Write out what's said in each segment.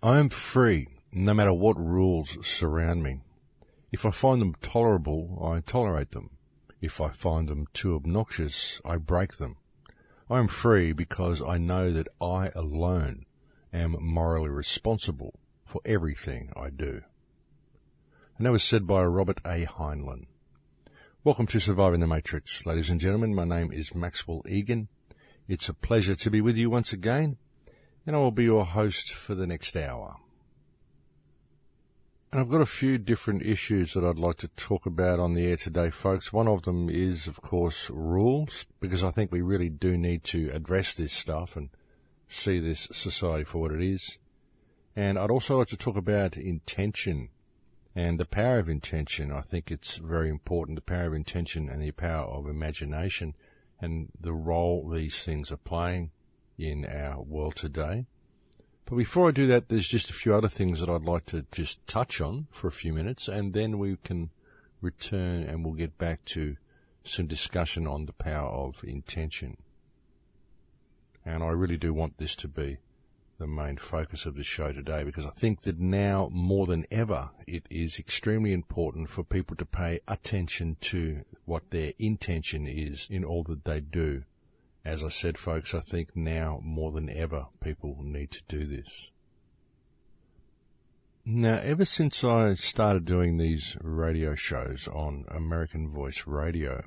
I am free, no matter what rules surround me. If I find them tolerable, I tolerate them. If I find them too obnoxious, I break them. I am free because I know that I alone am morally responsible for everything I do. And that was said by Robert A. Heinlein. Welcome to Surviving the Matrix, ladies and gentlemen. My name is Maxwell Igan. It's a pleasure to be with you once again, and I will be your host for the next hour. And I've got a few different issues that I'd like to talk about on the air today, folks. One of them is, of course, rules, because I think we really do need to address this stuff and see this society for what it is. And I'd also like to talk about intention and the power of intention. I think it's very important, the power of intention and the power of imagination and the role these things are playing in our world today. But before I do that, there's just a few other things that I'd like to just touch on for a few minutes, and then we can return and we'll get back to some discussion on the power of intention. And I really do want this to be the main focus of the show today, because I think that now more than ever it is extremely important for people to pay attention to what their intention is in all that they do. As I said, folks, I think now more than ever people need to do this. Now, ever since I started doing these radio shows on American Voice Radio,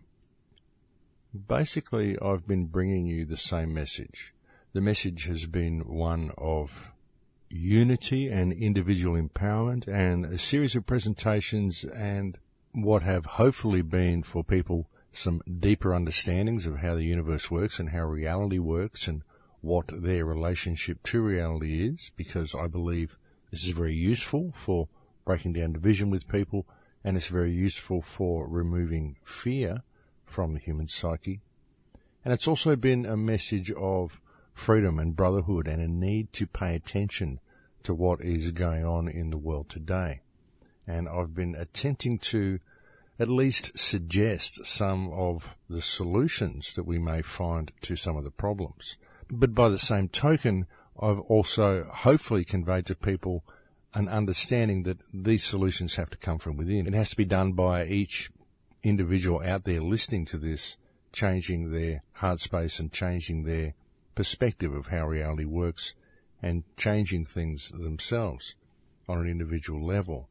basically I've been bringing you the same message. The message has been one of unity and individual empowerment, and a series of presentations and what have hopefully been for people some deeper understandings of how the universe works and how reality works and what their relationship to reality is, because I believe this is very useful for breaking down division with people, and it's very useful for removing fear from the human psyche. And it's also been a message of freedom and brotherhood and a need to pay attention to what is going on in the world today. And I've been attempting to at least suggest some of the solutions that we may find to some of the problems. But by the same token, I've also hopefully conveyed to people an understanding that these solutions have to come from within. It has to be done by each individual out there listening to this, changing their heart space and changing their perspective of how reality works and changing things themselves on an individual level.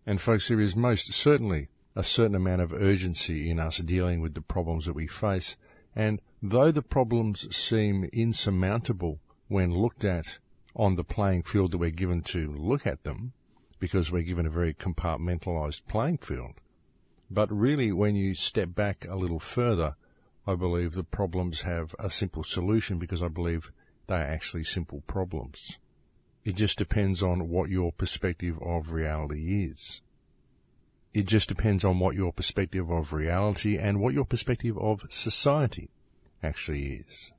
And folks, there is most certainly a certain amount of urgency in us dealing with the problems that we face, and though the problems seem insurmountable when looked at on the playing field that we're given to look at them, because we're given a very compartmentalized playing field, but really when you step back a little further, I believe the problems have a simple solution, because I believe they are actually simple problems. It just depends on what your perspective of reality is. It just depends on what your perspective of reality and what your perspective of society actually is.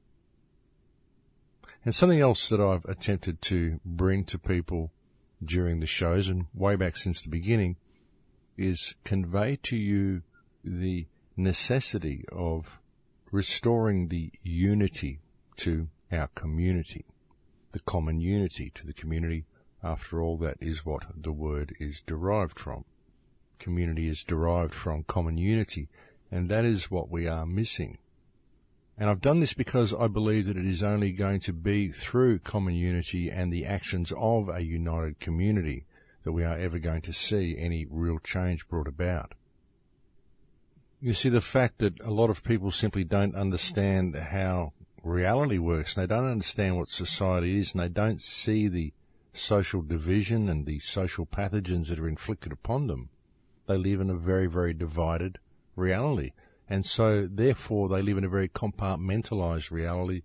And something else that I've attempted to bring to people during the shows and way back since the beginning is convey to you the necessity of restoring the unity to our community, the common unity to the community. After all, that is what the word is derived from. Community is derived from common unity, and that is what we are missing. And I've done this because I believe that it is only going to be through common unity and the actions of a united community that we are ever going to see any real change brought about. You see, the fact that a lot of people simply don't understand how reality works, and they don't understand what society is, and they don't see the social division and the social pathogens that are inflicted upon them. They live in a very, very divided reality, and so therefore they live in a very compartmentalized reality.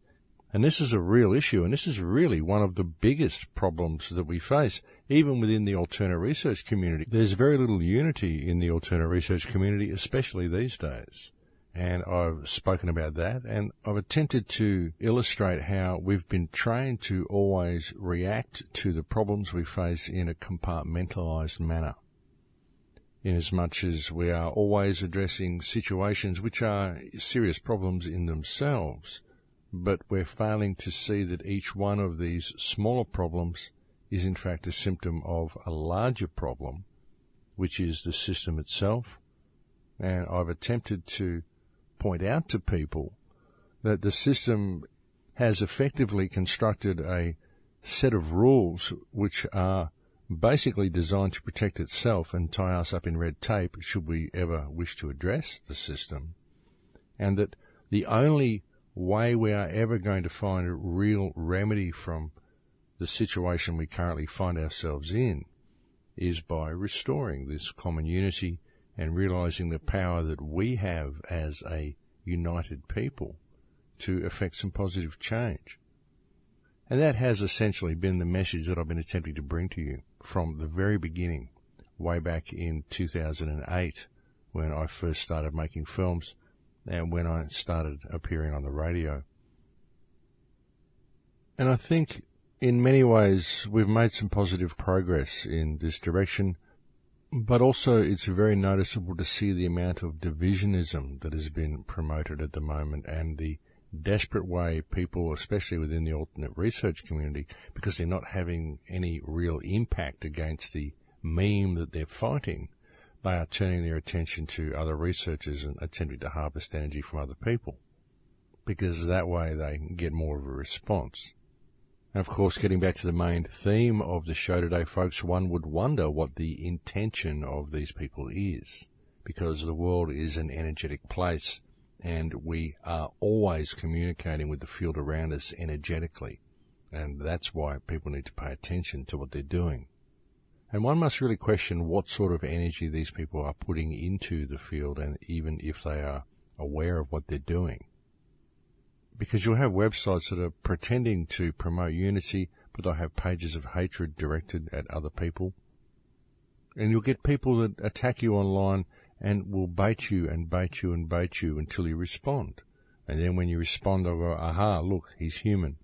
And this is a real issue, and this is really one of the biggest problems that we face, even within the alternate research community. There's very little unity in the alternate research community, especially these days. And I've spoken about that, and I've attempted to illustrate how we've been trained to always react to the problems we face in a compartmentalized manner, inasmuch as we are always addressing situations which are serious problems in themselves, but we're failing to see that each one of these smaller problems is in fact a symptom of a larger problem, which is the system itself. And I've attempted to point out to people that the system has effectively constructed a set of rules which are basically designed to protect itself and tie us up in red tape should we ever wish to address the system, and that the only way we are ever going to find a real remedy from the situation we currently find ourselves in is by restoring this common unity and realizing the power that we have as a united people to effect some positive change. And that has essentially been the message that I've been attempting to bring to you from the very beginning, way back in 2008, when I first started making films and when I started appearing on the radio. And I think in many ways we've made some positive progress in this direction, but also it's very noticeable to see the amount of divisionism that has been promoted at the moment and the desperate way people, especially within the alternate research community, because they're not having any real impact against the meme that they're fighting, they are turning their attention to other researchers and attempting to harvest energy from other people, because that way they can get more of a response. And of course, getting back to the main theme of the show today, folks, one would wonder what the intention of these people is, because the world is an energetic place, and we are always communicating with the field around us energetically. And that's why people need to pay attention to what they're doing. And one must really question what sort of energy these people are putting into the field, and even if they are aware of what they're doing. Because you'll have websites that are pretending to promote unity, but they'll have pages of hatred directed at other people. And you'll get people that attack you online and will bait you and bait you and bait you until you respond. And then when you respond, they'll go, aha, look, he's human.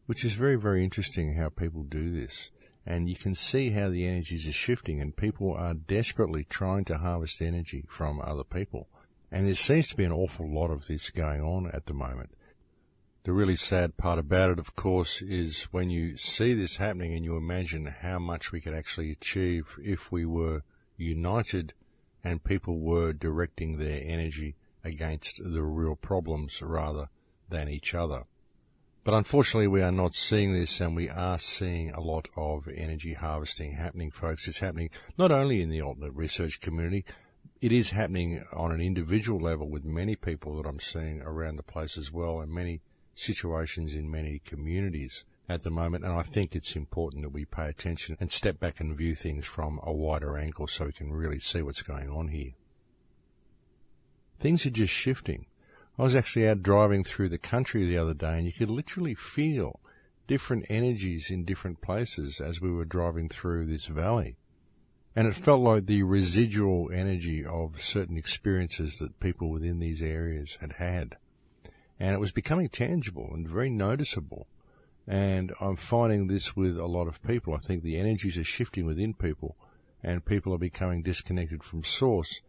Which is very, very interesting how people do this. And you can see how the energies are shifting, and people are desperately trying to harvest energy from other people. And there seems to be an awful lot of this going on at the moment. The really sad part about it, of course, is when you see this happening and you imagine how much we could actually achieve if we were united and people were directing their energy against the real problems rather than each other. But unfortunately, we are not seeing this, and we are seeing a lot of energy harvesting happening, folks. It's happening not only in the alternate research community, it is happening on an individual level with many people that I'm seeing around the place as well, and many situations in many communities at the moment. And I think it's important that we pay attention and step back and view things from a wider angle so we can really see what's going on here. Things are just shifting. I was actually out driving through the country the other day, and you could literally feel different energies in different places as we were driving through this valley. And it felt like the residual energy of certain experiences that people within these areas had had. And it was becoming tangible and very noticeable. And I'm finding this with a lot of people. I think the energies are shifting within people, and people are becoming disconnected from source,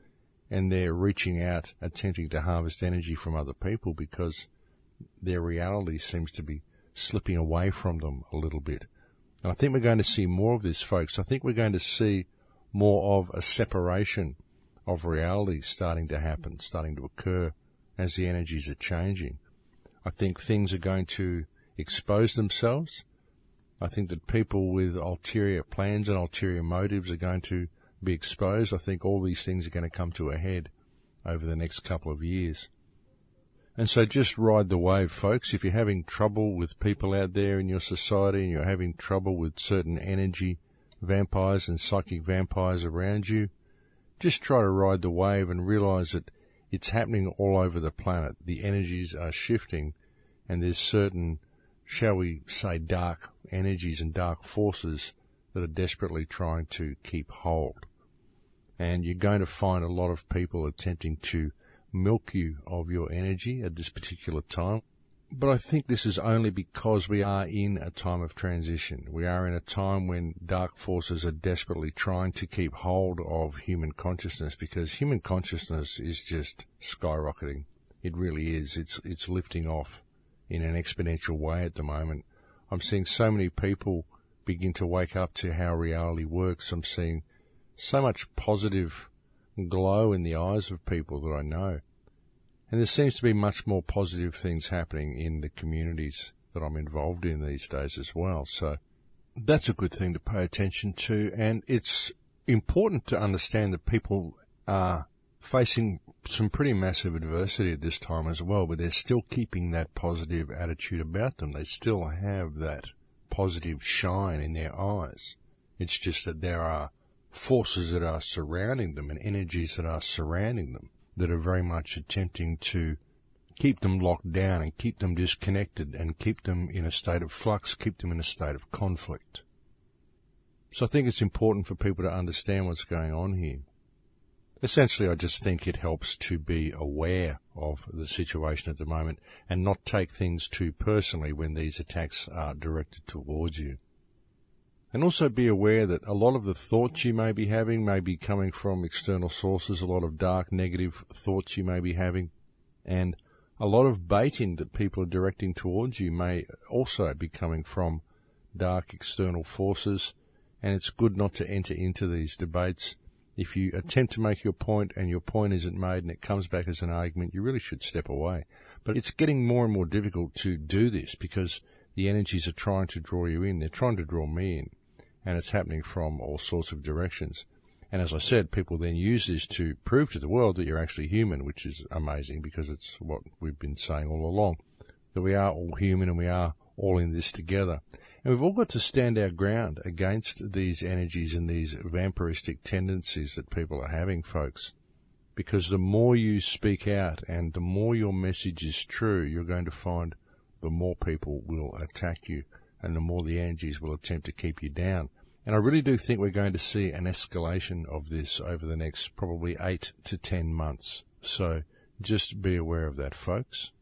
and they're reaching out, attempting to harvest energy from other people because their reality seems to be slipping away from them a little bit. And I think we're going to see more of this, folks. I think we're going to see more of a separation of reality starting to happen, starting to occur as the energies are changing. I think things are going to expose themselves. I think that people with ulterior plans and ulterior motives are going to be exposed. I think all these things are going to come to a head over the next couple of years. And so just ride the wave, folks. If you're having trouble with people out there in your society and you're having trouble with certain energy vampires and psychic vampires around you, just try to ride the wave and realize that it's happening all over the planet. The energies are shifting, and there's certain, shall we say, dark energies and dark forces that are desperately trying to keep hold. And you're going to find a lot of people attempting to milk you of your energy at this particular time. But I think this is only because we are in a time of transition. We are in a time when dark forces are desperately trying to keep hold of human consciousness, because human consciousness is just skyrocketing. It really is. It's lifting off in an exponential way at the moment. I'm seeing so many people begin to wake up to how reality works, I'm seeing so much positive glow in the eyes of people that I know. And there seems to be much more positive things happening in the communities that I'm involved in these days as well. So that's a good thing to pay attention to. And it's important to understand that people are facing some pretty massive adversity at this time as well, but they're still keeping that positive attitude about them. They still have that positive shine in their eyes. It's just that there are forces that are surrounding them and energies that are surrounding them that are very much attempting to keep them locked down and keep them disconnected and keep them in a state of flux, keep them in a state of conflict. So I think it's important for people to understand what's going on here. Essentially, I just think it helps to be aware of the situation at the moment and not take things too personally when these attacks are directed towards you. And also be aware that a lot of the thoughts you may be having may be coming from external sources, a lot of dark, negative thoughts you may be having, and a lot of baiting that people are directing towards you may also be coming from dark external forces, and it's good not to enter into these debates. If you attempt to make your point and your point isn't made and it comes back as an argument, you really should step away. But it's getting more and more difficult to do this because the energies are trying to draw you in. They're trying to draw me in, and it's happening from all sorts of directions. And as I said, people then use this to prove to the world that you're actually human, which is amazing because it's what we've been saying all along, that we are all human and we are all in this together. And we've all got to stand our ground against these energies and these vampiristic tendencies that people are having, folks. Because the more you speak out and the more your message is true, you're going to find the more people will attack you and the more the energies will attempt to keep you down. And I really do think we're going to see an escalation of this over the next probably 8 to 10 months. So just be aware of that, folks.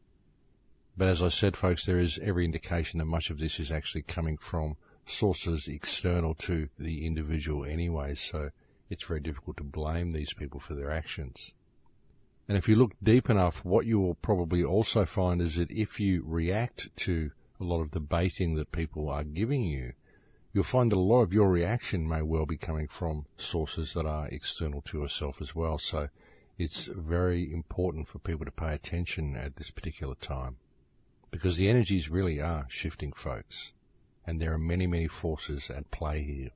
But as I said, folks, there is every indication that much of this is actually coming from sources external to the individual anyway, so it's very difficult to blame these people for their actions. And if you look deep enough, what you will probably also find is that if you react to a lot of the baiting that people are giving you, you'll find that a lot of your reaction may well be coming from sources that are external to yourself as well. So it's very important for people to pay attention at this particular time, because the energies really are shifting, folks, and there are many, many forces at play here.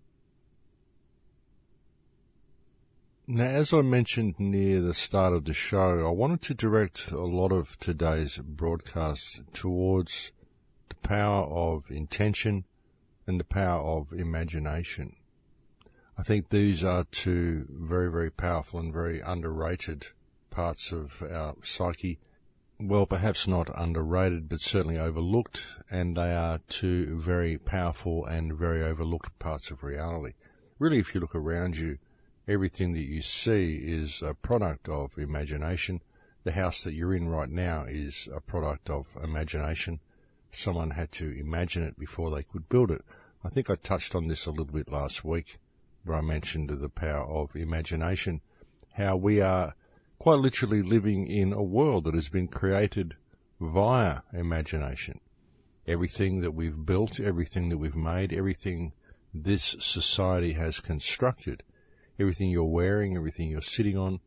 Now, as I mentioned near the start of the show, I wanted to direct a lot of today's broadcast towards the power of intention and the power of imagination. I think these are two very, very powerful and very underrated parts of our psyche. Well, perhaps not underrated, but certainly overlooked, and they are two very powerful and very overlooked parts of reality. Really, if you look around you, everything that you see is a product of imagination. The house that you're in right now is a product of imagination. Someone had to imagine it before they could build it. I think I touched on this a little bit last week, where I mentioned the power of imagination, how we are quite literally living in a world that has been created via imagination. Everything that we've built, everything that we've made, everything this society has constructed, everything you're wearing, everything you're sitting on,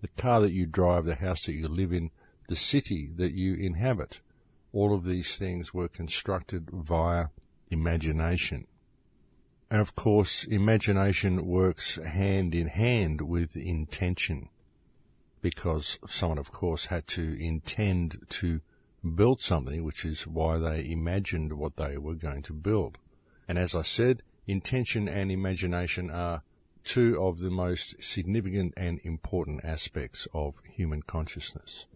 the car that you drive, the house that you live in, the city that you inhabit, all of these things were constructed via imagination. And of course, imagination works hand in hand with intention, because someone, of course, had to intend to build something, which is why they imagined what they were going to build. And as I said, intention and imagination are two of the most significant and important aspects of human consciousness.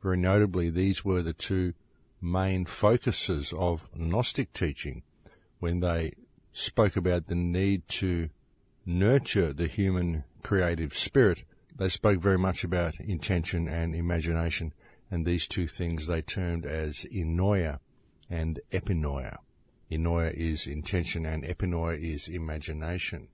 Very notably, these were the two main focuses of Gnostic teaching when they spoke about the need to nurture the human creative spirit. They spoke very much about intention and imagination, and these two things they termed as enoia and epinoia. Enoia is intention and epinoia is imagination.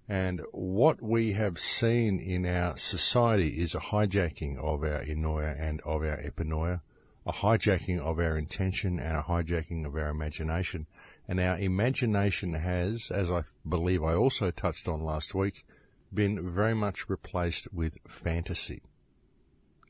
And what we have seen in our society is a hijacking of our enoia and of our epinoia, a hijacking of our intention and a hijacking of our imagination, And our imagination has, as I believe I also touched on last week, been very much replaced with fantasy.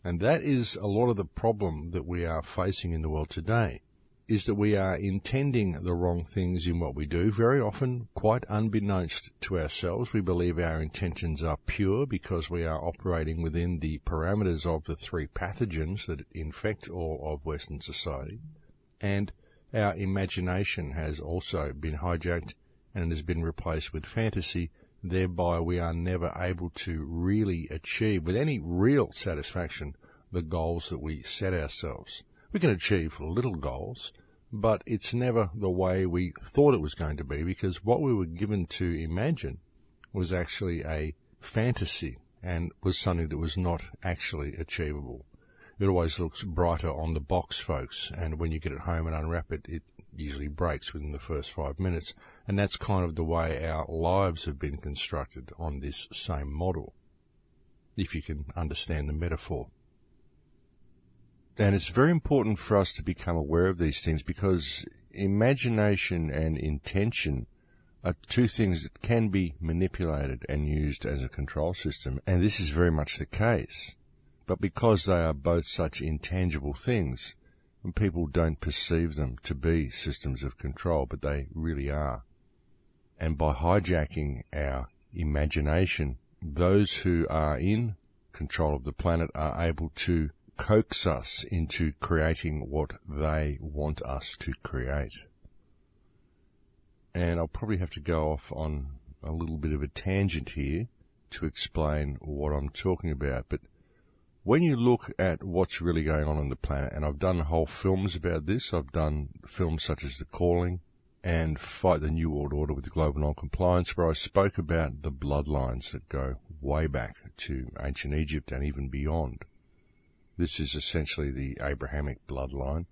And that is a lot of the problem that we are facing in the world today, is that we are intending the wrong things in what we do, very often quite unbeknownst to ourselves. We believe our intentions are pure because we are operating within the parameters of the three pathogens that infect all of Western society. And our imagination has also been hijacked and has been replaced with fantasy. Thereby we are never able to really achieve, with any real satisfaction, the goals that we set ourselves. We can achieve little goals, but it's never the way we thought it was going to be, because what we were given to imagine was actually a fantasy and was something that was not actually achievable. It always looks brighter on the box, folks, and when you get it home and unwrap it, it usually breaks within the first 5 minutes, and that's kind of the way our lives have been constructed on this same model, if you can understand the metaphor. And it's very important for us to become aware of these things, because imagination and intention are two things that can be manipulated and used as a control system, and this is very much the case. But because they are both such intangible things, people don't perceive them to be systems of control, but they really are. And by hijacking our imagination, those who are in control of the planet are able to coax us into creating what they want us to create. And I'll probably have to go off on a little bit of a tangent here to explain what I'm talking about, but when you look at what's really going on the planet, and I've done whole films about this, I've done films such as The Calling and Fight the New World Order with the Global Non-Compliance, where I spoke about the bloodlines that go way back to ancient Egypt and even beyond. This is essentially the Abrahamic bloodline,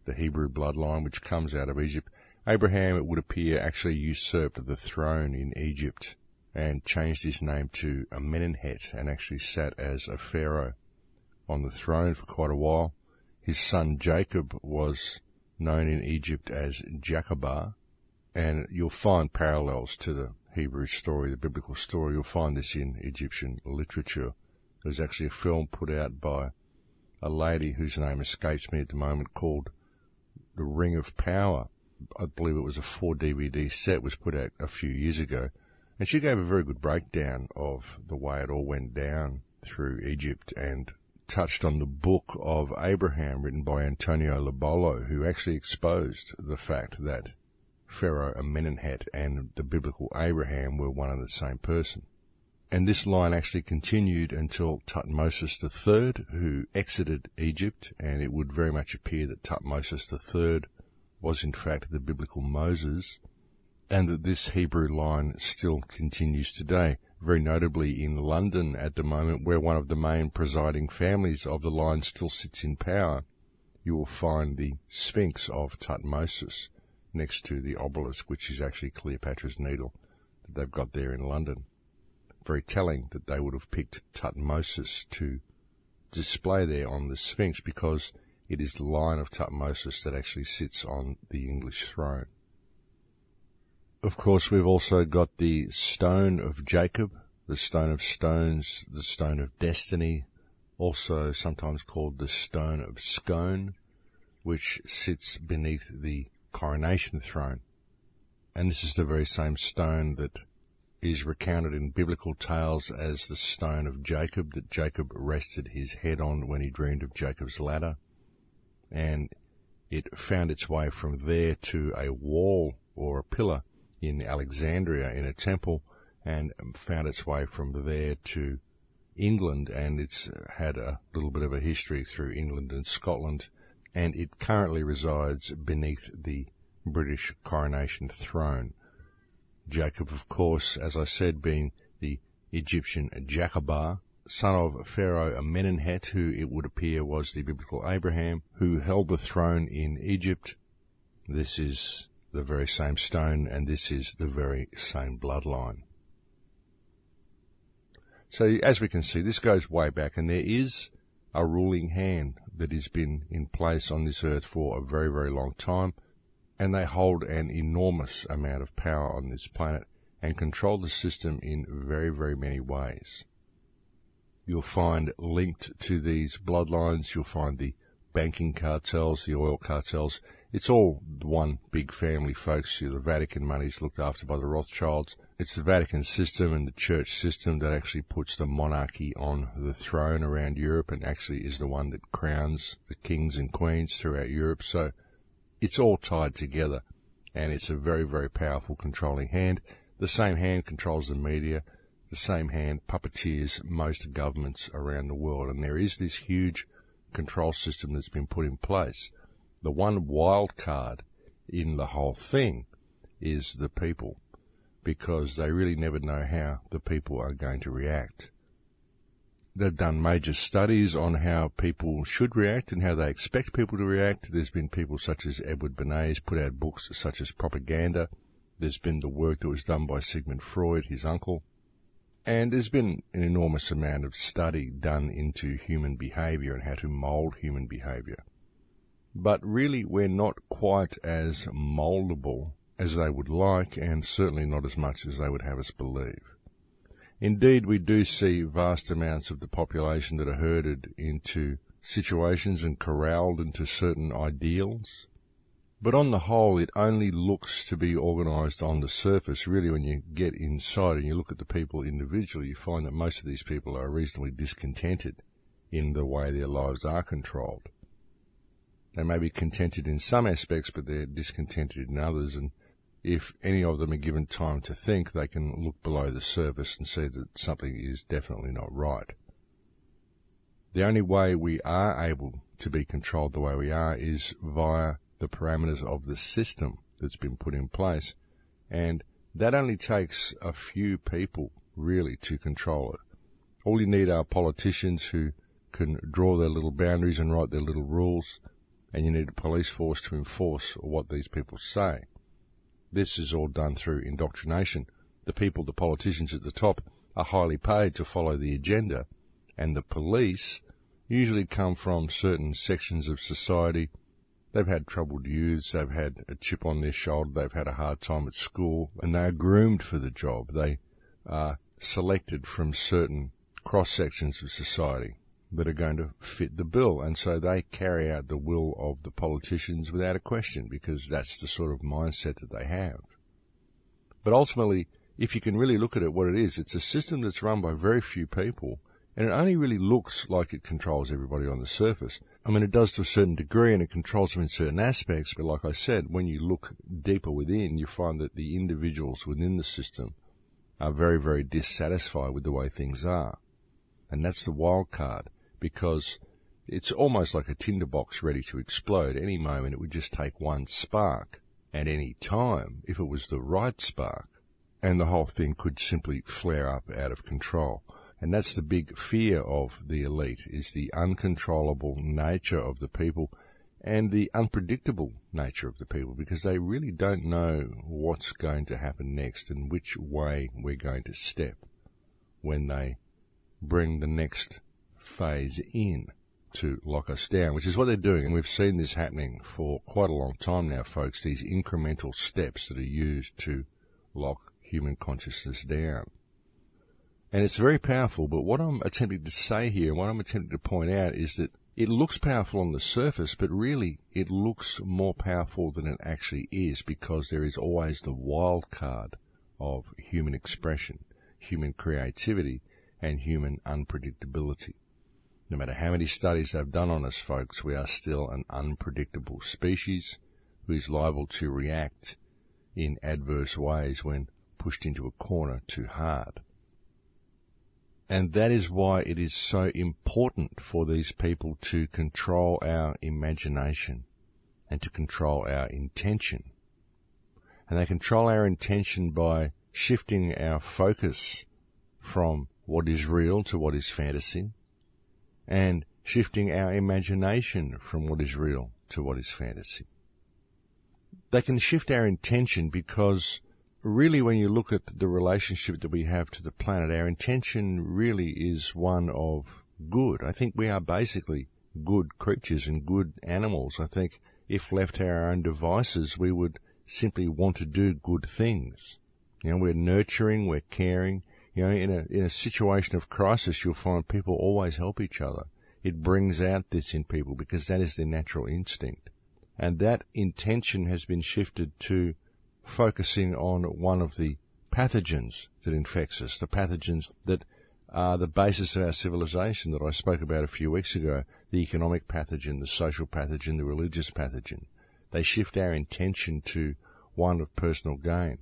the Hebrew bloodline, which comes out of Egypt. Abraham, it would appear, actually usurped the throne in Egypt and changed his name to Amenemhet and actually sat as a pharaoh on the throne for quite a while. His son Jacob was known in Egypt as Jacobah, and you'll find parallels to the Hebrew story, the biblical story. You'll find this in Egyptian literature. There's actually a film put out by a lady whose name escapes me at the moment called The Ring of Power. I believe it was a 4 DVD set, was put out a few years ago. And she gave a very good breakdown of the way it all went down through Egypt and touched on the book of Abraham written by Antonio Lobolo, who actually exposed the fact that Pharaoh Amenemhet and the biblical Abraham were one and the same person. And this line actually continued until Tutmosis III, who exited Egypt, and it would very much appear that Tutmosis III was in fact the biblical Moses, and that this Hebrew line still continues today, very notably in London at the moment, where one of the main presiding families of the line still sits in power. You will find the Sphinx of Tutmosis next to the obelisk, which is actually Cleopatra's Needle that they've got there in London. Very telling that they would have picked Tutmosis to display there on the Sphinx, because it is the line of Tutmosis that actually sits on the English throne. Of course, we've also got the Stone of Jacob, the Stone of Stones, the Stone of Destiny, also sometimes called the Stone of Scone, which sits beneath the coronation throne. And this is the very same stone that is recounted in biblical tales as the Stone of Jacob, that Jacob rested his head on when he dreamed of Jacob's ladder. And it found its way from there to a wall or a pillar in Alexandria in a temple, and found its way from there to England, and it's had a little bit of a history through England and Scotland, and it currently resides beneath the British coronation throne. Jacob, of course, as I said, being the Egyptian Jacobah, son of Pharaoh Amenemhet, who it would appear was the biblical Abraham, who held the throne in Egypt. This is the very same stone, and this is the very same bloodline. So as we can see, this goes way back, and there is a ruling hand that has been in place on this earth for a very, very long time. and they hold an enormous amount of power on this planet and control the system in very, very many ways. You'll find linked to these bloodlines, you'll find the banking cartels, the oil cartels. It's all one big family, folks. The Vatican money is looked after by the Rothschilds. It's the Vatican system and the church system that actually puts the monarchy on the throne around Europe and actually is the one that crowns the kings and queens throughout Europe. So it's all tied together, and it's a very, very powerful controlling hand. The same hand controls the media. The same hand puppeteers most governments around the world. And there is this huge control system that's been put in place. The one wild card in the whole thing is the people, because they really never know how the people are going to react. They've done major studies on how people should react and how they expect people to react. There's been people such as Edward Bernays put out books such as Propaganda. There's been the work that was done by Sigmund Freud, his uncle. And there's been an enormous amount of study done into human behavior and how to mold human behavior. But really, we're not quite as moldable as they would like, and certainly not as much as they would have us believe. Indeed, we do see vast amounts of the population that are herded into situations and corralled into certain ideals. But on the whole, it only looks to be organised on the surface. Really, when you get inside and you look at the people individually, you find that most of these people are reasonably discontented in the way their lives are controlled. They may be contented in some aspects, but they're discontented in others, and if any of them are given time to think, they can look below the surface and see that something is definitely not right. The only way we are able to be controlled the way we are is via the parameters of the system that's been put in place, and that only takes a few people, really, to control it. All you need are politicians who can draw their little boundaries and write their little rules, and you need a police force to enforce what these people say. This is all done through indoctrination. The people, the politicians at the top, are highly paid to follow the agenda, and the police usually come from certain sections of society. They've had troubled youths, they've had a chip on their shoulder, they've had a hard time at school, and they are groomed for the job. They are selected from certain cross-sections of society that are going to fit the bill, and so they carry out the will of the politicians without a question, because that's the sort of mindset that they have. But ultimately, if you can really look at it, what it is, it's a system that's run by very few people, and it only really looks like it controls everybody on the surface. I mean, it does to a certain degree, and it controls them in certain aspects, but like I said, when you look deeper within, you find that the individuals within the system are very, very dissatisfied with the way things are. And that's the wild card, because it's almost like a tinderbox ready to explode. Any moment it would just take one spark at any time, if it was the right spark, and the whole thing could simply flare up out of control. And that's the big fear of the elite, is the uncontrollable nature of the people and the unpredictable nature of the people, because they really don't know what's going to happen next and which way we're going to step when they bring the next phase in to lock us down, which is what they're doing. And we've seen this happening for quite a long time now, folks, these incremental steps that are used to lock human consciousness down. And it's very powerful, but what I'm attempting to say here, and what I'm attempting to point out, is that it looks powerful on the surface, but really it looks more powerful than it actually is, because there is always the wild card of human expression, human creativity, and human unpredictability. No matter how many studies they've done on us, folks, we are still an unpredictable species who is liable to react in adverse ways when pushed into a corner too hard. And that is why it is so important for these people to control our imagination and to control our intention. And they control our intention by shifting our focus from what is real to what is fantasy, and shifting our imagination from what is real to what is fantasy. They can shift our intention because really, when you look at the relationship that we have to the planet, our intention really is one of good. I think we are basically good creatures and good animals. I think if left to our own devices, we would simply want to do good things. We're nurturing, we're caring. In a situation of crisis, you'll find people always help each other. It brings out this in people because that is their natural instinct. And that intention has been shifted to focusing on one of the pathogens that infects us, the pathogens that are the basis of our civilization that I spoke about a few weeks ago, the economic pathogen, the social pathogen, the religious pathogen. They shift our intention to one of personal gain.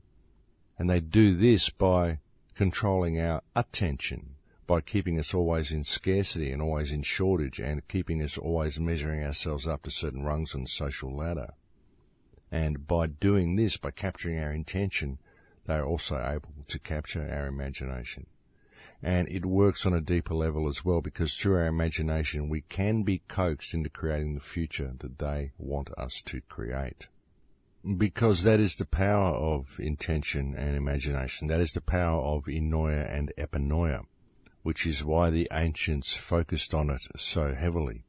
And they do this by controlling our attention, by keeping us always in scarcity and always in shortage, and keeping us always measuring ourselves up to certain rungs on the social ladder. And by doing this, by capturing our intention, they are also able to capture our imagination. And it works on a deeper level as well, because through our imagination we can be coaxed into creating the future that they want us to create. Because that is the power of intention and imagination. That is the power of enoia and epinoia, which is why the ancients focused on it so heavily.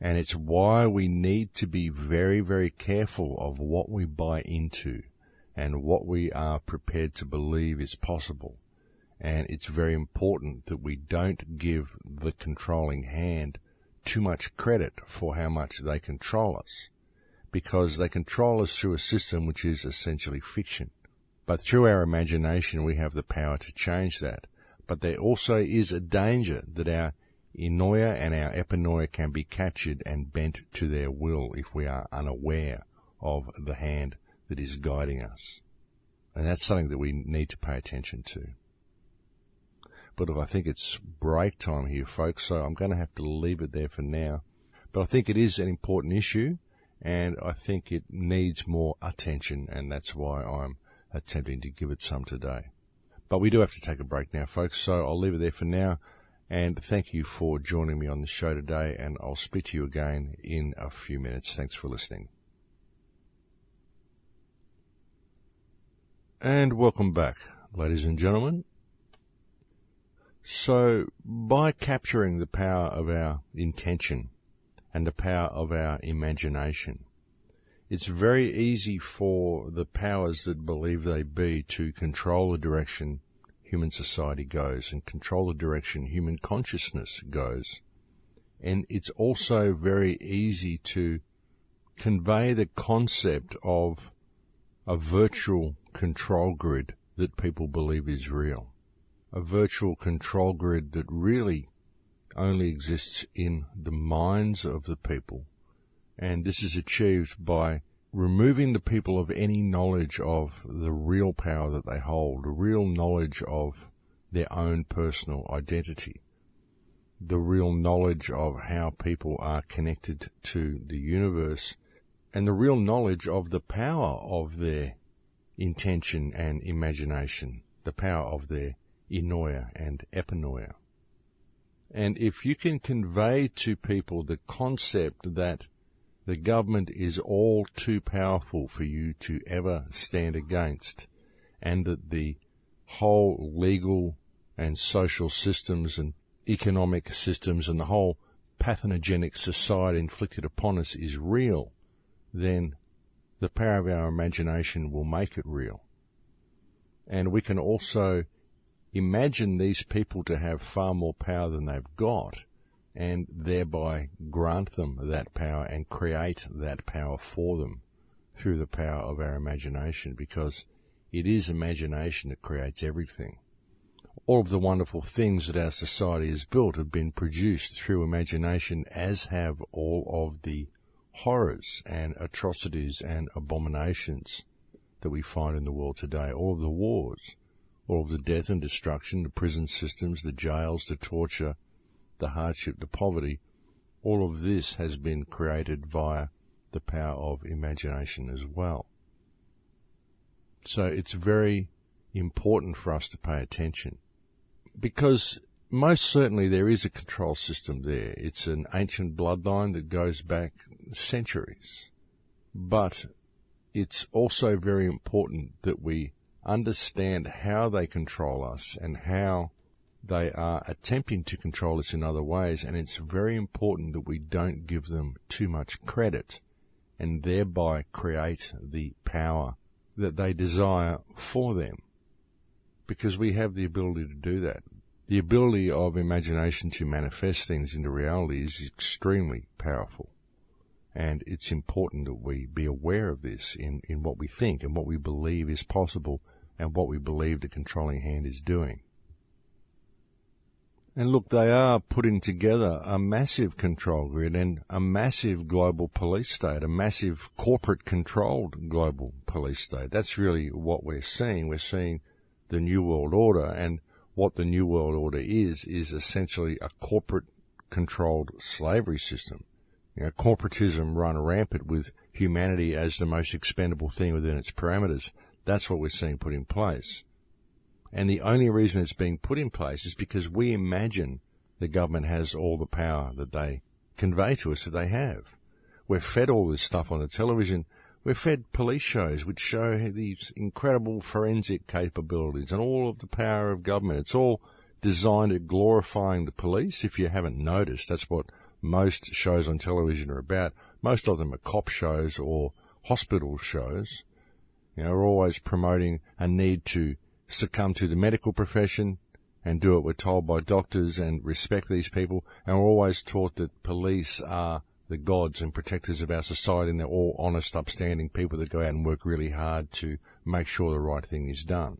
And it's why we need to be very, very careful of what we buy into and what we are prepared to believe is possible. And it's very important that we don't give the controlling hand too much credit for how much they control us, because they control us through a system which is essentially fiction. But through our imagination, we have the power to change that. But there also is a danger that our enoia and our epinoia can be captured and bent to their will if we are unaware of the hand that is guiding us. And that's something that we need to pay attention to. But I think it's break time here, folks, so I'm going to have to leave it there for now. But I think it is an important issue, and I think it needs more attention, and that's why I'm attempting to give it some today. But we do have to take a break now, folks, so I'll leave it there for now. And thank you for joining me on the show today, and I'll speak to you again in a few minutes. Thanks for listening. And welcome back, ladies and gentlemen. So, by capturing the power of our intention and the power of our imagination, it's very easy for the powers that believe they be to control the direction human society goes and control the direction human consciousness goes. And it's also very easy to convey the concept of a virtual control grid that people believe is real. A virtual control grid that really only exists in the minds of the people. And this is achieved by removing the people of any knowledge of the real power that they hold, the real knowledge of their own personal identity, the real knowledge of how people are connected to the universe, and the real knowledge of the power of their intention and imagination, the power of their enoia and epinoia. And if you can convey to people the concept that the government is all too powerful for you to ever stand against, and that the whole legal and social systems and economic systems and the whole pathogenic society inflicted upon us is real, then the power of our imagination will make it real. And we can also imagine these people to have far more power than they've got, and thereby grant them that power and create that power for them through the power of our imagination, because it is imagination that creates everything. All of the wonderful things that our society has built have been produced through imagination, as have all of the horrors and atrocities and abominations that we find in the world today. All of the wars, all of the death and destruction, the prison systems, the jails, the torture, the hardship, the poverty, all of this has been created via the power of imagination as well. So it's very important for us to pay attention, because most certainly there is a control system there. It's an ancient bloodline that goes back centuries. But it's also very important that we understand how they control us and how they are attempting to control us in other ways, and it's very important that we don't give them too much credit and thereby create the power that they desire for them. Because we have the ability to do that. The ability of imagination to manifest things into reality is extremely powerful. And it's important that we be aware of this in what we think and what we believe is possible and what we believe the controlling hand is doing. And look, they are putting together a massive control grid and a massive global police state, a massive corporate-controlled global police state. That's really what we're seeing. We're seeing the New World Order, and what the New World Order is essentially a corporate-controlled slavery system. You know, corporatism run rampant with humanity as the most expendable thing within its parameters. That's what we're seeing put in place. And the only reason it's being put in place is because we imagine the government has all the power that they convey to us that they have. We're fed all this stuff on the television. We're fed police shows which show these incredible forensic capabilities and all of the power of government. It's all designed at glorifying the police. If you haven't noticed, that's what most shows on television are about. Most of them are cop shows or hospital shows. You know, we're always promoting a need to succumb to the medical profession and do what we're told by doctors and respect these people. And we're always taught that police are the gods and protectors of our society, and they're all honest, upstanding people that go out and work really hard to make sure the right thing is done.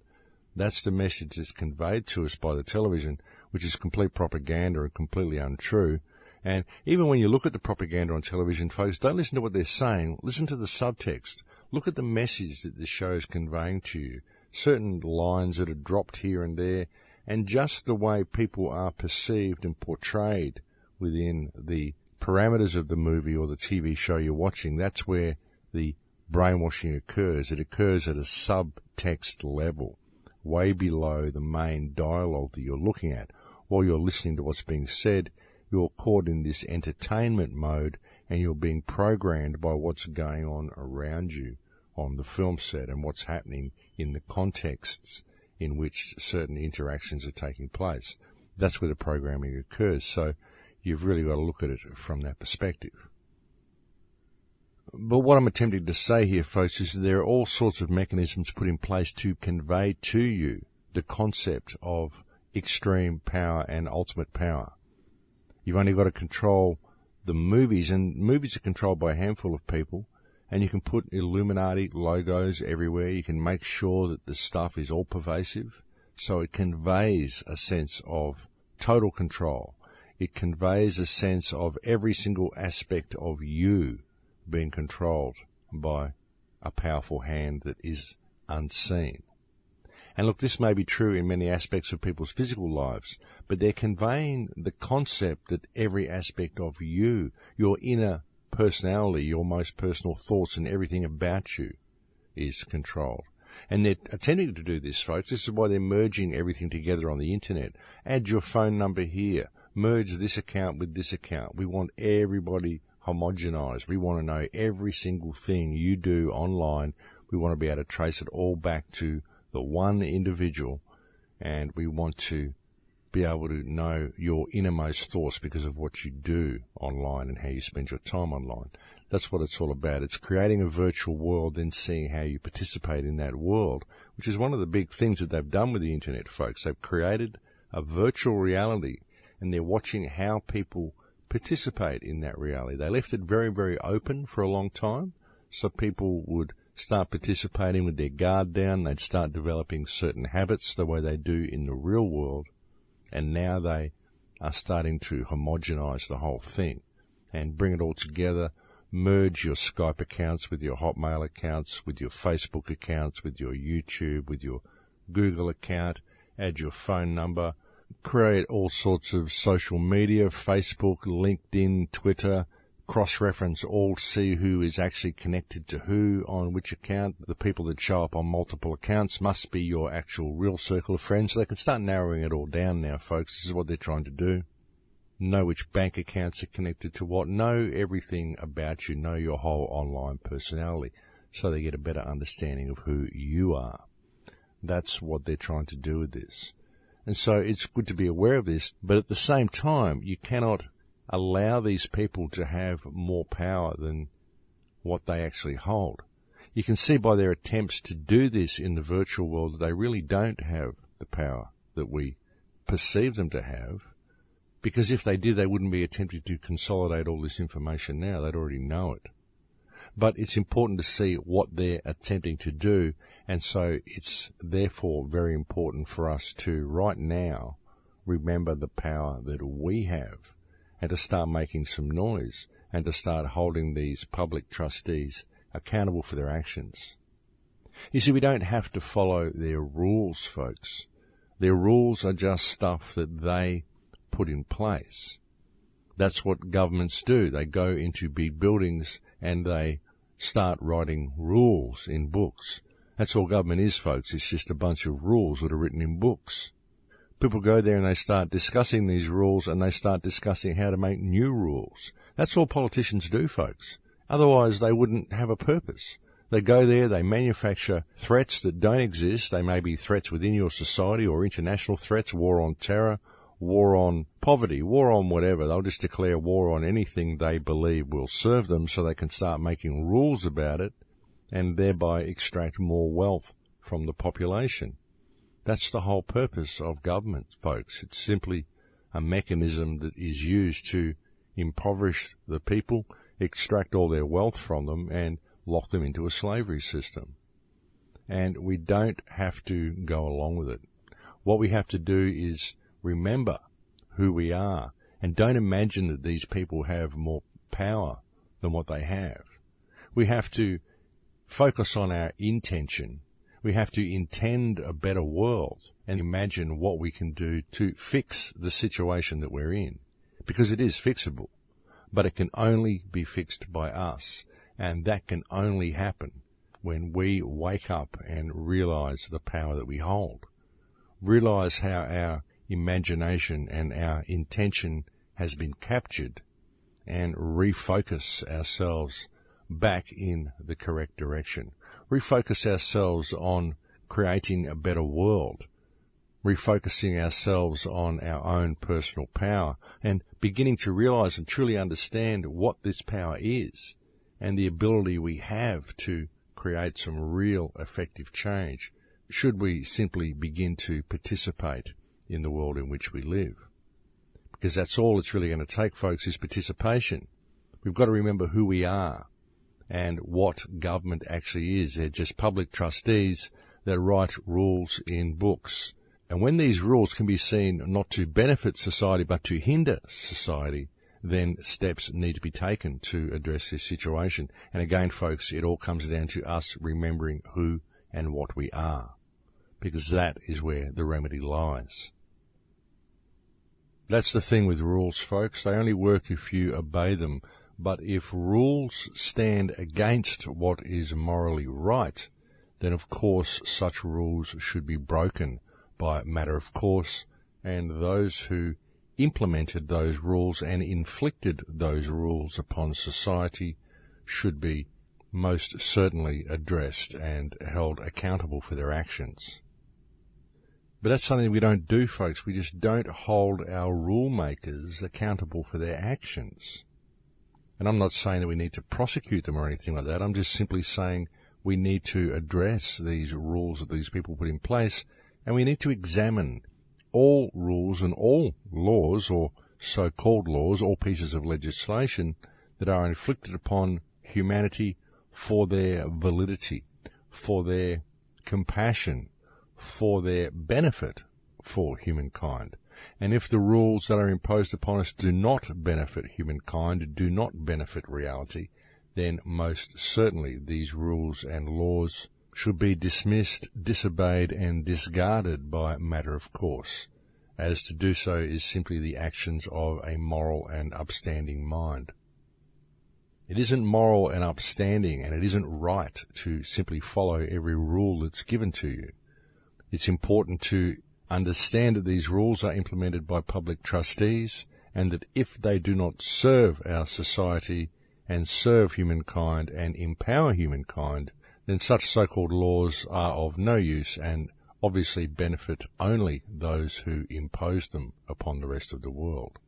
That's the message that's conveyed to us by the television, which is complete propaganda and completely untrue. And even when you look at the propaganda on television, folks, don't listen to what they're saying. Listen to the subtext. Look at the message that the show is conveying to you. Certain lines that are dropped here and there, and just the way people are perceived and portrayed within the parameters of the movie or the TV show you're watching. That's where the brainwashing occurs. It occurs at a subtext level, way below the main dialogue that you're looking at. While you're listening to what's being said, you're caught in this entertainment mode, and you're being programmed by what's going on around you on the film set and what's happening in the contexts in which certain interactions are taking place. That's where the programming occurs. So you've really got to look at it from that perspective. But what I'm attempting to say here, folks, is that there are all sorts of mechanisms put in place to convey to you the concept of extreme power and ultimate power. You've only got to control the movies, and movies are controlled by a handful of people. And you can put Illuminati logos everywhere. You can make sure that the stuff is all pervasive. So it conveys a sense of total control. It conveys a sense of every single aspect of you being controlled by a powerful hand that is unseen. And look, this may be true in many aspects of people's physical lives, but they're conveying the concept that every aspect of you, your inner personality, your most personal thoughts and everything about you is controlled. And they're attempting to do this, folks. This is why they're merging everything together on the internet. Add your phone number here. Merge this account with this account. We want everybody homogenized. We want to know every single thing you do online. We want to be able to trace it all back to the one individual, and we want to be able to know your innermost thoughts because of what you do online and how you spend your time online. That's what it's all about. It's creating a virtual world, then seeing how you participate in that world, which is one of the big things that they've done with the internet, folks. They've created a virtual reality, and they're watching how people participate in that reality. They left it very, very open for a long time, so people would start participating with their guard down. They'd start developing certain habits the way they do in the real world. And now they are starting to homogenize the whole thing and bring it all together, merge your Skype accounts with your Hotmail accounts, with your Facebook accounts, with your YouTube, with your Google account, add your phone number, create all sorts of social media, Facebook, LinkedIn, Twitter, cross-reference, all see who is actually connected to who on which account. The people that show up on multiple accounts must be your actual real circle of friends. So they can start narrowing it all down now, folks. This is what they're trying to do. Know which bank accounts are connected to what. Know everything about you. Know your whole online personality so they get a better understanding of who you are. That's what they're trying to do with this. And so it's good to be aware of this, but at the same time, you cannot allow these people to have more power than what they actually hold. You can see by their attempts to do this in the virtual world that they really don't have the power that we perceive them to have, because if they did, they wouldn't be attempting to consolidate all this information now. They'd already know it. But it's important to see what they're attempting to do, and so it's therefore very important for us to, right now, remember the power that we have, and to start making some noise, and to start holding these public trustees accountable for their actions. You see, we don't have to follow their rules, folks. Their rules are just stuff that they put in place. That's what governments do. They go into big buildings and they start writing rules in books. That's all government is, folks. It's just a bunch of rules that are written in books. People go there and they start discussing these rules, and they start discussing how to make new rules. That's all politicians do, folks. Otherwise, they wouldn't have a purpose. They go there, they manufacture threats that don't exist. They may be threats within your society or international threats, war on terror, war on poverty, war on whatever. They'll just declare war on anything they believe will serve them, so they can start making rules about it and thereby extract more wealth from the population. That's the whole purpose of government, folks. It's simply a mechanism that is used to impoverish the people, extract all their wealth from them, and lock them into a slavery system. And we don't have to go along with it. What we have to do is remember who we are, and don't imagine that these people have more power than what they have. We have to focus on our intention. We have to intend a better world and imagine what we can do to fix the situation that we're in, because it is fixable, but it can only be fixed by us, and that can only happen when we wake up and realize the power that we hold, realize how our imagination and our intention has been captured, and refocus ourselves back in the correct direction. Refocus ourselves on creating a better world, refocusing ourselves on our own personal power, and beginning to realize and truly understand what this power is, and the ability we have to create some real effective change, should we simply begin to participate in the world in which we live. Because that's all it's really going to take, folks, is participation. We've got to remember who we are and what government actually is. They're just public trustees that write rules in books. And when these rules can be seen not to benefit society but to hinder society, then steps need to be taken to address this situation. And again, folks, it all comes down to us remembering who and what we are, because that is where the remedy lies. That's the thing with rules, folks. They only work if you obey them. But if rules stand against what is morally right, then of course such rules should be broken by matter of course, and those who implemented those rules and inflicted those rules upon society should be most certainly addressed and held accountable for their actions. But that's something we don't do, folks. We just don't hold our rule makers accountable for their actions. And I'm not saying that we need to prosecute them or anything like that. I'm just simply saying we need to address these rules that these people put in place, and we need to examine all rules and all laws, or so-called laws, all pieces of legislation that are inflicted upon humanity for their validity, for their compassion, for their benefit for humankind. And if the rules that are imposed upon us do not benefit humankind, do not benefit reality, then most certainly these rules and laws should be dismissed, disobeyed, and discarded by matter of course, as to do so is simply the actions of a moral and upstanding mind. It isn't moral and upstanding, and it isn't right to simply follow every rule that's given to you. It's important to understand that these rules are implemented by public trustees, and that if they do not serve our society and serve humankind and empower humankind, then such so-called laws are of no use and obviously benefit only those who impose them upon the rest of the world.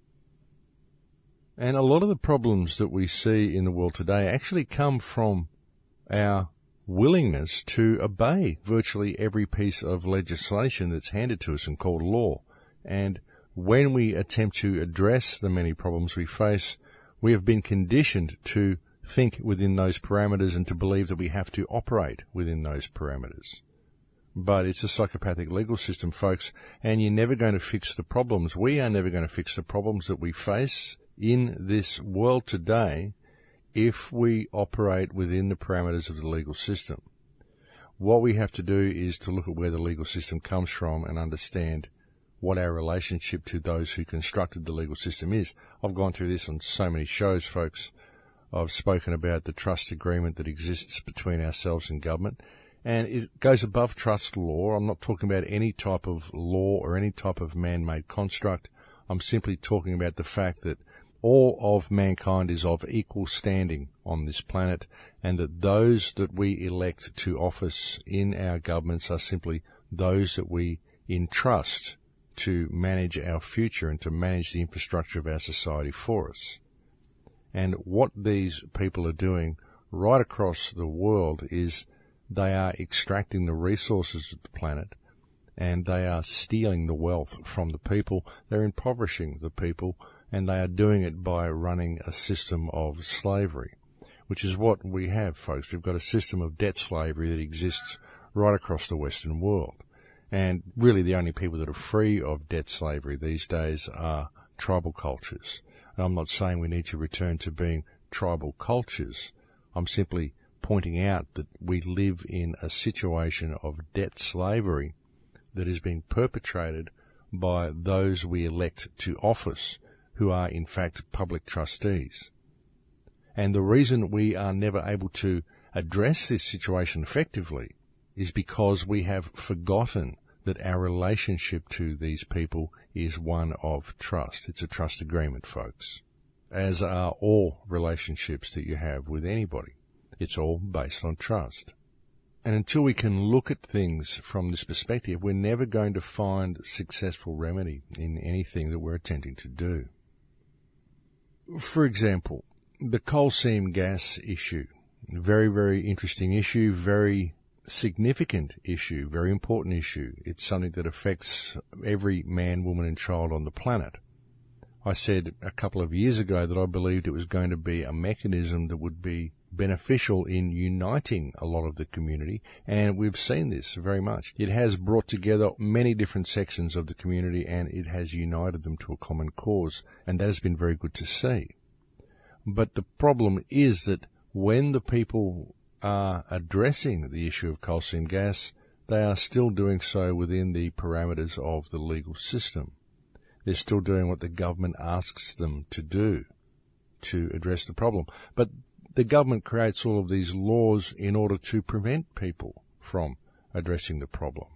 And a lot of the problems that we see in the world today actually come from our willingness to obey virtually every piece of legislation that's handed to us and called law. And when we attempt to address the many problems we face, we have been conditioned to think within those parameters and to believe that we have to operate within those parameters. But it's a psychopathic legal system, folks, and you're never going to fix the problems. We are never going to fix the problems that we face in this world today if we operate within the parameters of the legal system. What we have to do is to look at where the legal system comes from and understand what our relationship to those who constructed the legal system is. I've gone through this on so many shows, folks. I've spoken about the trust agreement that exists between ourselves and government, and it goes above trust law. I'm not talking about any type of law or any type of man-made construct. I'm simply talking about the fact that all of mankind is of equal standing on this planet, and that those that we elect to office in our governments are simply those that we entrust to manage our future and to manage the infrastructure of our society for us. And what these people are doing right across the world is they are extracting the resources of the planet, and they are stealing the wealth from the people. They're impoverishing the people, and they are doing it by running a system of slavery, which is what we have, folks. We've got a system of debt slavery that exists right across the Western world. And really the only people that are free of debt slavery these days are tribal cultures. And I'm not saying we need to return to being tribal cultures. I'm simply pointing out that we live in a situation of debt slavery that is being perpetrated by those we elect to office, who are in fact public trustees. And the reason we are never able to address this situation effectively is because we have forgotten that our relationship to these people is one of trust. It's a trust agreement, folks, as are all relationships that you have with anybody. It's all based on trust. And until we can look at things from this perspective, we're never going to find successful remedy in anything that we're attempting to do. For example, the coal seam gas issue. Very, very interesting issue, very significant issue, very important issue. It's something that affects every man, woman and child on the planet. I said a couple of years ago that I believed it was going to be a mechanism that would be beneficial in uniting a lot of the community, and we've seen this very much. It has brought together many different sections of the community, and it has united them to a common cause, and that has been very good to see. But the problem is that when the people are addressing the issue of coal seam gas, they are still doing so within the parameters of the legal system. They're still doing what the government asks them to do to address the problem. But the government creates all of these laws in order to prevent people from addressing the problem.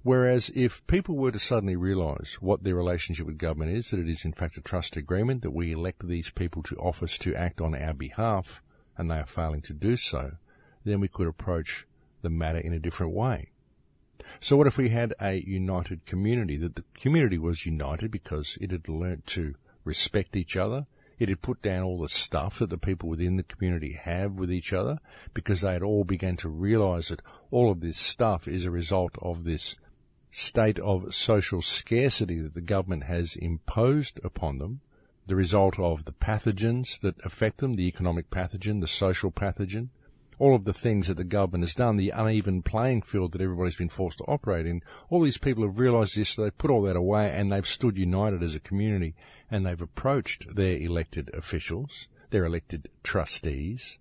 Whereas if people were to suddenly realise what their relationship with government is, that it is in fact a trust agreement, that we elect these people to office to act on our behalf, and they are failing to do so, then we could approach the matter in a different way. So what if we had a united community, that the community was united because it had learnt to respect each other, it had put down all the stuff that the people within the community have with each other, because they had all begun to realise that all of this stuff is a result of this state of social scarcity that the government has imposed upon them, the result of the pathogens that affect them, the economic pathogen, the social pathogen, all of the things that the government has done, the uneven playing field that everybody's been forced to operate in. All these people have realised this, so they've put all that away, and they've stood united as a community, and they've approached their elected officials, their elected trustees,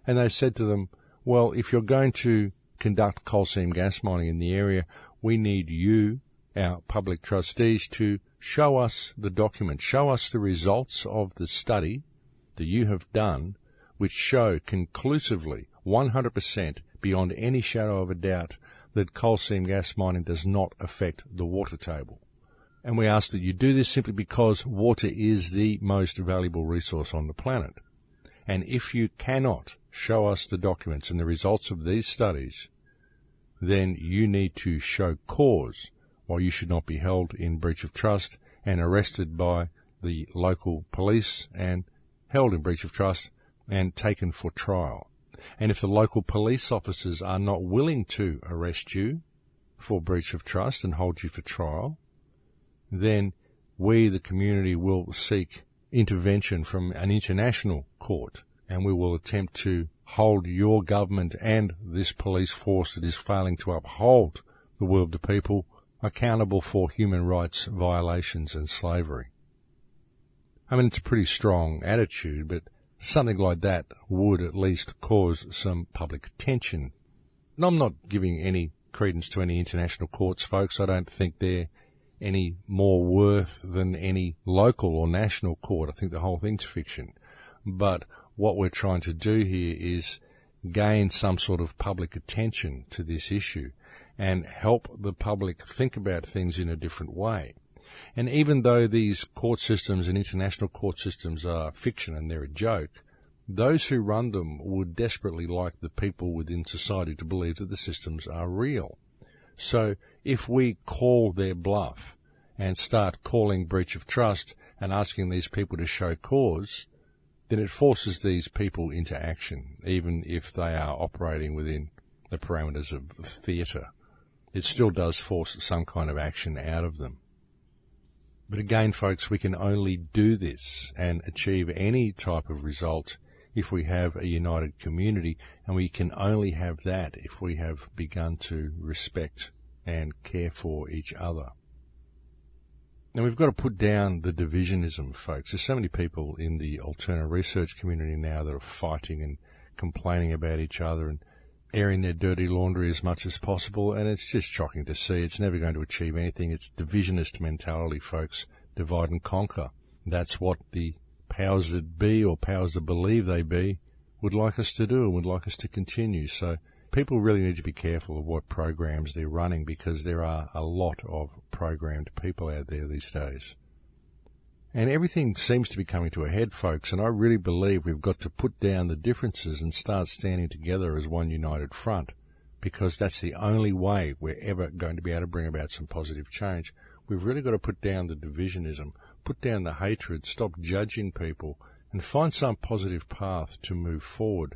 and they've said to them, well, if you're going to conduct coal seam gas mining in the area, we need you, our public trustees, to show us the document, show us the results of the study that you have done, which show conclusively, 100% beyond any shadow of a doubt, that coal seam gas mining does not affect the water table. And we ask that you do this simply because water is the most valuable resource on the planet. And if you cannot show us the documents and the results of these studies, then you need to show cause why you should not be held in breach of trust and arrested by the local police and held in breach of trust and taken for trial. And if the local police officers are not willing to arrest you for breach of trust and hold you for trial, then we, the community, will seek intervention from an international court, and we will attempt to hold your government and this police force that is failing to uphold the will of the people accountable for human rights violations and slavery. I mean, it's a pretty strong attitude, but something like that would at least cause some public attention. And I'm not giving any credence to any international courts, folks. I don't think they're any more worth than any local or national court. I think the whole thing's fiction. But what we're trying to do here is gain some sort of public attention to this issue and help the public think about things in a different way. And even though these court systems and international court systems are fiction and they're a joke, those who run them would desperately like the people within society to believe that the systems are real. So if we call their bluff and start calling breach of trust and asking these people to show cause, then it forces these people into action, even if they are operating within the parameters of theatre. It still does force some kind of action out of them. But again, folks, we can only do this and achieve any type of result if we have a united community, and we can only have that if we have begun to respect and care for each other. Now, we've got to put down the divisionism, folks. There's so many people in the alternative research community now that are fighting and complaining about each other and airing their dirty laundry as much as possible, and it's just shocking to see. It's never going to achieve anything. It's divisionist mentality, folks. Divide and conquer. That's what the powers that be, or powers that believe they be, would like us to do and would like us to continue. So people really need to be careful of what programs they're running, because there are a lot of programmed people out there these days. And everything seems to be coming to a head, folks, and I really believe we've got to put down the differences and start standing together as one united front, because that's the only way we're ever going to be able to bring about some positive change. We've really got to put down the divisionism, put down the hatred, stop judging people, and find some positive path to move forward.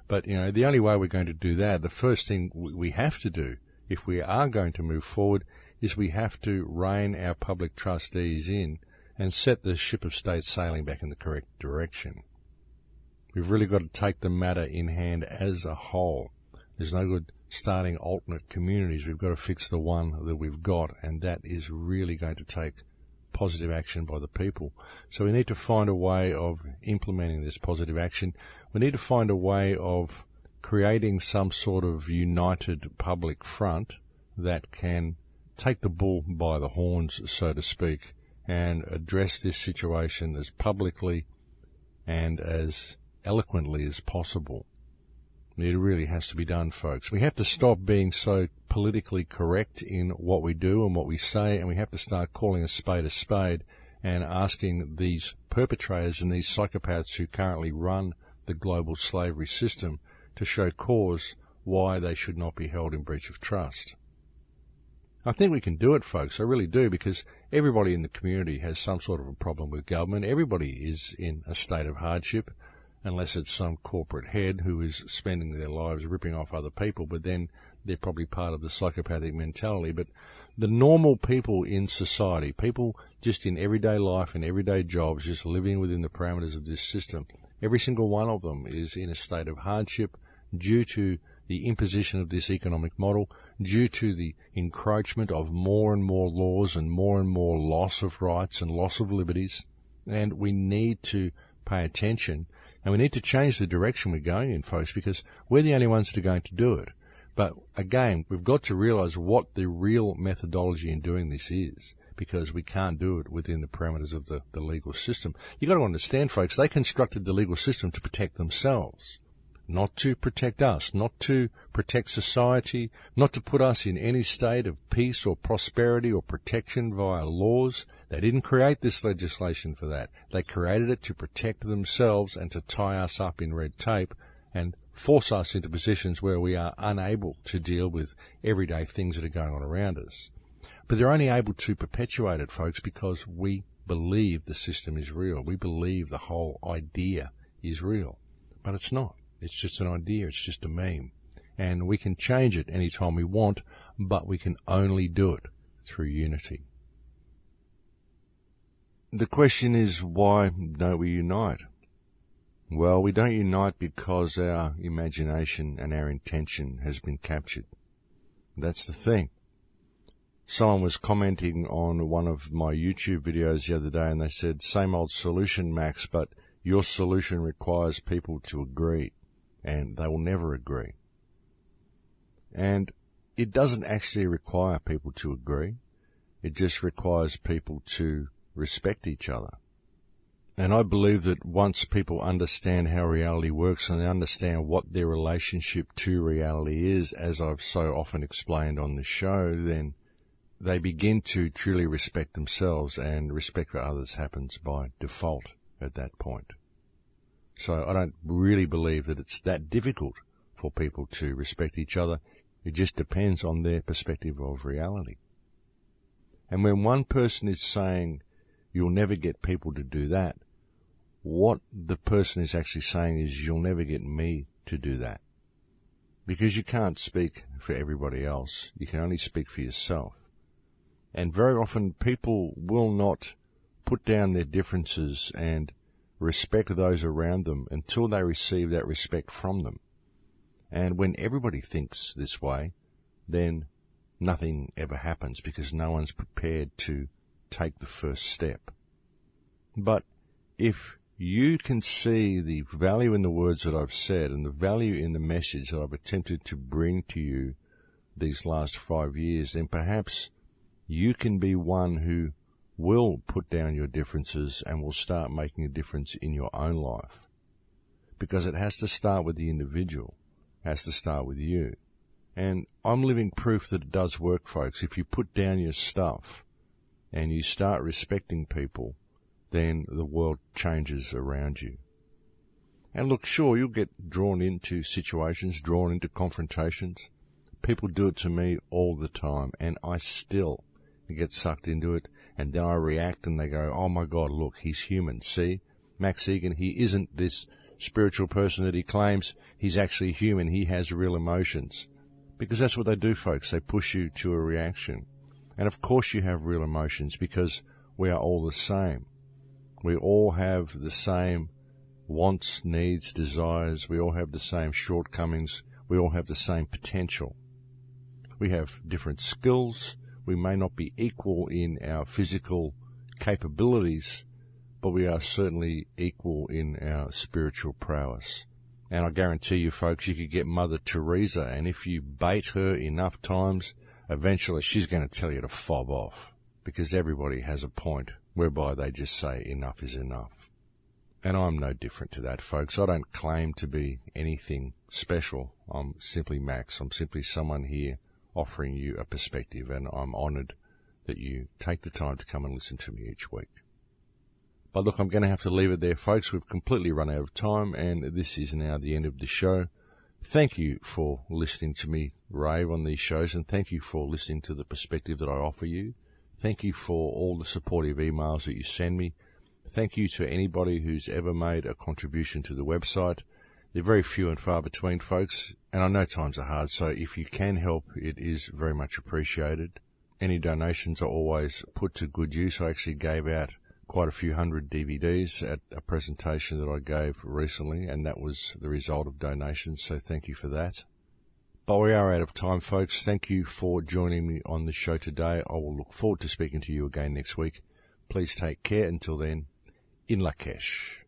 But, you know, the only way we're going to do that, the first thing we have to do, if we are going to move forward, is we have to rein our public trustees in and set the ship of state sailing back in the correct direction. We've really got to take the matter in hand as a whole. There's no good starting alternate communities. We've got to fix the one that we've got, and that is really going to take positive action by the people. So we need to find a way of implementing this positive action. We need to find a way of creating some sort of united public front that can take the bull by the horns, so to speak, and address this situation as publicly and as eloquently as possible. It really has to be done, folks. We have to stop being so politically correct in what we do and what we say, and we have to start calling a spade and asking these perpetrators and these psychopaths who currently run the global slavery system to show cause why they should not be held in breach of trust. I think we can do it, folks. I really do, because everybody in the community has some sort of a problem with government. Everybody is in a state of hardship, unless it's some corporate head who is spending their lives ripping off other people, but then they're probably part of the psychopathic mentality. But the normal people in society, people just in everyday life and everyday jobs, just living within the parameters of this system, every single one of them is in a state of hardship due to the imposition of this economic model, due to the encroachment of more and more laws and more loss of rights and loss of liberties. And we need to pay attention, and we need to change the direction we're going in, folks, because we're the only ones that are going to do it. But again, we've got to realize what the real methodology in doing this is, because we can't do it within the parameters of the legal system. You've got to understand, folks, they constructed the legal system to protect themselves, not to protect us, not to protect society, not to put us in any state of peace or prosperity or protection via laws. They didn't create this legislation for that. They created it to protect themselves and to tie us up in red tape and force us into positions where we are unable to deal with everyday things that are going on around us. But they're only able to perpetuate it, folks, because we believe the system is real. We believe the whole idea is real. But it's not. It's just an idea. It's just a meme. And we can change it anytime we want, but we can only do it through unity. The question is, why don't we unite? Well, we don't unite because our imagination and our intention has been captured. That's the thing. Someone was commenting on one of my YouTube videos the other day, and they said, same old solution, Max, but your solution requires people to agree, and they will never agree. And it doesn't actually require people to agree. It just requires people to respect each other. And I believe that once people understand how reality works and they understand what their relationship to reality is, as I've so often explained on the show, then they begin to truly respect themselves, and respect for others happens by default at that point. So I don't really believe that it's that difficult for people to respect each other. It just depends on their perspective of reality. And when one person is saying, you'll never get people to do that, what the person is actually saying is, you'll never get me to do that. Because you can't speak for everybody else. You can only speak for yourself. And very often people will not put down their differences and respect those around them until they receive that respect from them. And when everybody thinks this way, then nothing ever happens, because no one's prepared to take the first step. But if you can see the value in the words that I've said and the value in the message that I've attempted to bring to you these last 5 years, then perhaps you can be one who will put down your differences and will start making a difference in your own life. Because it has to start with the individual. It has to start with you. And I'm living proof that it does work, folks. If you put down your stuff and you start respecting people, then the world changes around you. And look, sure, you'll get drawn into situations, drawn into confrontations. People do it to me all the time, and I still get sucked into it, and then I react and they go, oh my God, look, he's human. See, Max Igan, he isn't this spiritual person that he claims. He's actually human. He has real emotions. Because that's what they do, folks. They push you to a reaction. And of course you have real emotions, because we are all the same. We all have the same wants, needs, desires. We all have the same shortcomings. We all have the same potential. We have different skills. We may not be equal in our physical capabilities, but we are certainly equal in our spiritual prowess. And I guarantee you, folks, you could get Mother Teresa, and if you bait her enough times, eventually she's going to tell you to fob off, because everybody has a point whereby they just say enough is enough. And I'm no different to that, folks. I don't claim to be anything special. I'm simply Max. I'm simply someone here offering you a perspective, and I'm honoured that you take the time to come and listen to me each week. But look, I'm going to have to leave it there, folks. We've completely run out of time, and this is now the end of the show. Thank you for listening to me rave on these shows, and thank you for listening to the perspective that I offer you. Thank you for all the supportive emails that you send me. Thank you to anybody who's ever made a contribution to the website. They're very few and far between, folks, and I know times are hard, so if you can help, it is very much appreciated. Any donations are always put to good use. I actually gave out quite a few hundred DVDs at a presentation that I gave recently, and that was the result of donations, so thank you for that. But we are out of time, folks. Thank you for joining me on the show today. I will look forward to speaking to you again next week. Please take care. Until then, in Lakesh.